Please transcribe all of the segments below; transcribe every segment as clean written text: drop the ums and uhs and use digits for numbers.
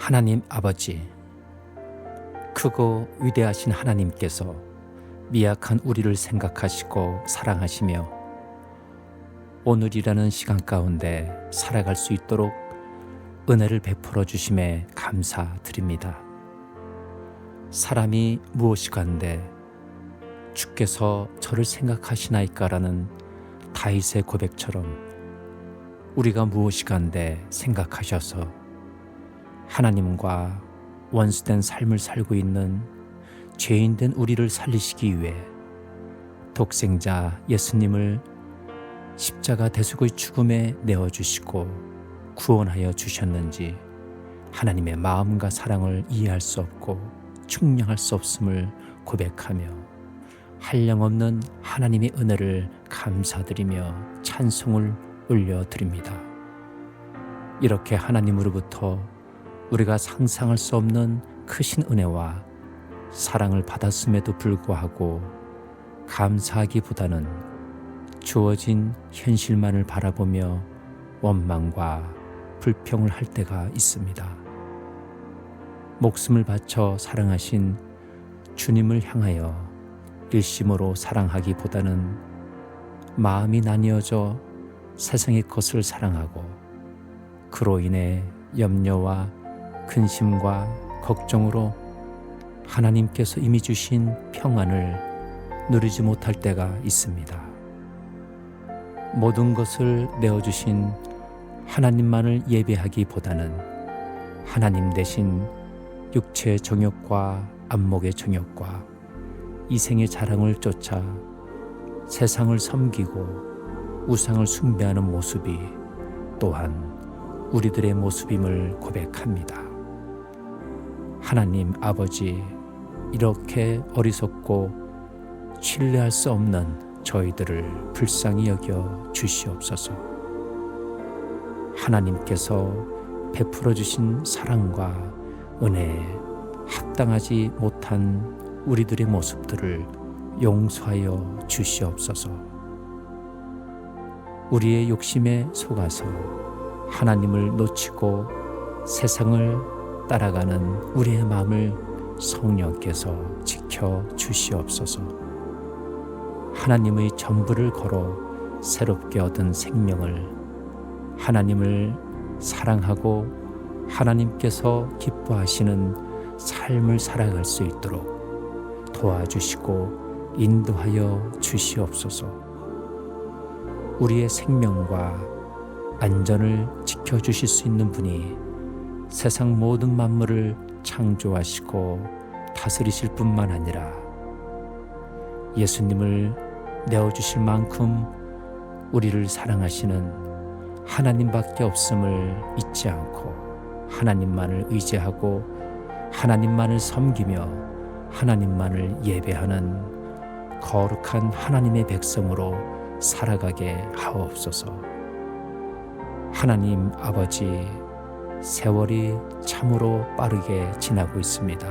하나님 아버지, 크고 위대하신 하나님께서 미약한 우리를 생각하시고 사랑하시며 오늘이라는 시간 가운데 살아갈 수 있도록 은혜를 베풀어 주심에 감사드립니다. 사람이 무엇이간데 주께서 저를 생각하시나이까라는 다윗의 고백처럼 우리가 무엇이간데 생각하셔서 하나님과 원수된 삶을 살고 있는 죄인된 우리를 살리시기 위해 독생자 예수님을 십자가 대속의 죽음에 내어주시고 구원하여 주셨는지 하나님의 마음과 사랑을 이해할 수 없고 측량할 수 없음을 고백하며 한량없는 하나님의 은혜를 감사드리며 찬송을 올려드립니다. 이렇게 하나님으로부터 우리가 상상할 수 없는 크신 은혜와 사랑을 받았음에도 불구하고 감사하기보다는 주어진 현실만을 바라보며 원망과 불평을 할 때가 있습니다. 목숨을 바쳐 사랑하신 주님을 향하여 일심으로 사랑하기보다는 마음이 나뉘어져 세상의 것을 사랑하고 그로 인해 염려와 근심과 걱정으로 하나님께서 이미 주신 평안을 누리지 못할 때가 있습니다. 모든 것을 내어주신 하나님만을 예배하기보다는 하나님 대신 육체의 정욕과 안목의 정욕과 이생의 자랑을 쫓아 세상을 섬기고 우상을 숭배하는 모습이 또한 우리들의 모습임을 고백합니다. 하나님 아버지, 이렇게 어리석고 신뢰할 수 없는 저희들을 불쌍히 여겨 주시옵소서. 하나님께서 베풀어 주신 사랑과 은혜에 합당하지 못한 우리들의 모습들을 용서하여 주시옵소서. 우리의 욕심에 속아서 하나님을 놓치고 세상을 따라가는 우리의 마음을 성령께서 지켜 주시옵소서. 하나님의 전부를 걸어 새롭게 얻은 생명을 하나님을 사랑하고 하나님께서 기뻐하시는 삶을 살아갈 수 있도록 도와주시고 인도하여 주시옵소서. 우리의 생명과 안전을 지켜주실 수 있는 분이 세상 모든 만물을 창조하시고 다스리실 뿐만 아니라 예수님을 내어주실 만큼 우리를 사랑하시는 하나님밖에 없음을 잊지 않고 하나님만을 의지하고 하나님만을 섬기며 하나님만을 예배하는 거룩한 하나님의 백성으로 살아가게 하옵소서. 하나님 아버지, 세월이 참으로 빠르게 지나고 있습니다.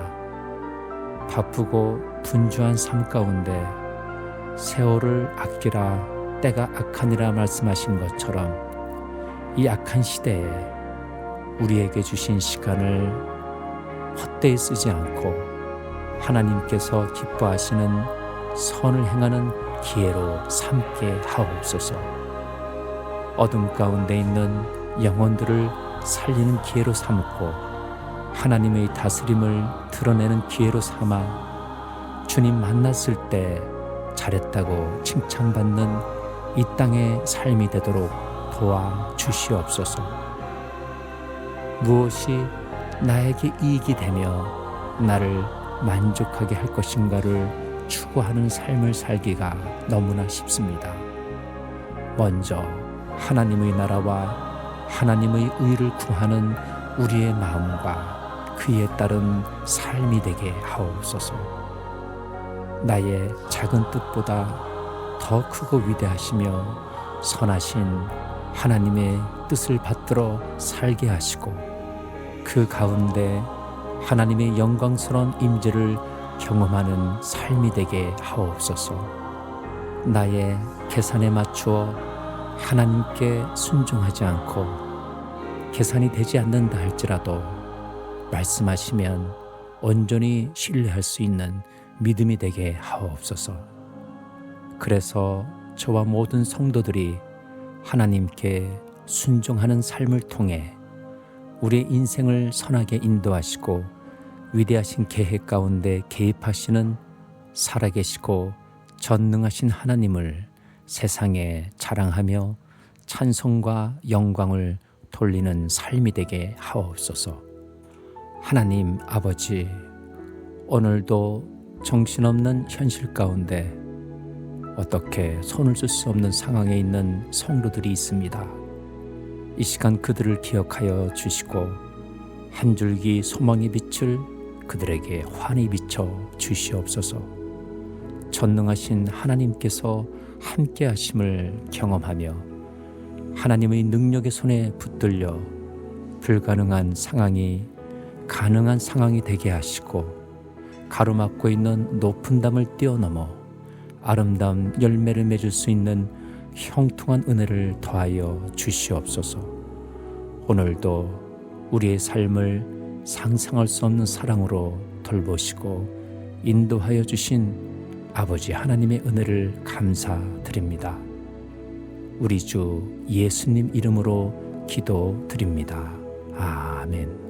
바쁘고 분주한 삶 가운데 세월을 아끼라 때가 악하니라 말씀하신 것처럼 이 악한 시대에 우리에게 주신 시간을 헛되이 쓰지 않고 하나님께서 기뻐하시는 선을 행하는 기회로 삼게 하옵소서. 어둠 가운데 있는 영혼들을 살리는 기회로 삼고 하나님의 다스림을 드러내는 기회로 삼아 주님 만났을 때 잘했다고 칭찬받는 이 땅의 삶이 되도록 도와주시옵소서. 무엇이 나에게 이익이 되며 나를 만족하게 할 것인가를 추구하는 삶을 살기가 너무나 쉽습니다. 먼저 하나님의 나라와 하나님의 의를 구하는 우리의 마음과 그에 따른 삶이 되게 하옵소서. 나의 작은 뜻보다 더 크고 위대하시며 선하신 하나님의 뜻을 받들어 살게 하시고 그 가운데 하나님의 영광스러운 임재를 경험하는 삶이 되게 하옵소서. 나의 계산에 맞추어 하나님께 순종하지 않고 계산이 되지 않는다 할지라도 말씀하시면 온전히 신뢰할 수 있는 믿음이 되게 하옵소서. 그래서 저와 모든 성도들이 하나님께 순종하는 삶을 통해 우리의 인생을 선하게 인도하시고 위대하신 계획 가운데 개입하시는 살아계시고 전능하신 하나님을 세상에 자랑하며 찬송과 영광을 돌리는 삶이 되게 하옵소서. 하나님 아버지, 오늘도 정신없는 현실 가운데 어떻게 손을 쓸 수 없는 상황에 있는 성도들이 있습니다. 이 시간 그들을 기억하여 주시고 한 줄기 소망의 빛을 그들에게 환히 비춰 주시옵소서. 전능하신 하나님께서 함께 하심을 경험하며 하나님의 능력의 손에 붙들려 불가능한 상황이 가능한 상황이 되게 하시고 가로막고 있는 높은 담을 뛰어넘어 아름다운 열매를 맺을 수 있는 형통한 은혜를 더하여 주시옵소서. 오늘도 우리의 삶을 상상할 수 없는 사랑으로 돌보시고 인도하여 주신 아버지 하나님의 은혜를 감사드립니다. 우리 주 예수님 이름으로 기도드립니다. 아멘.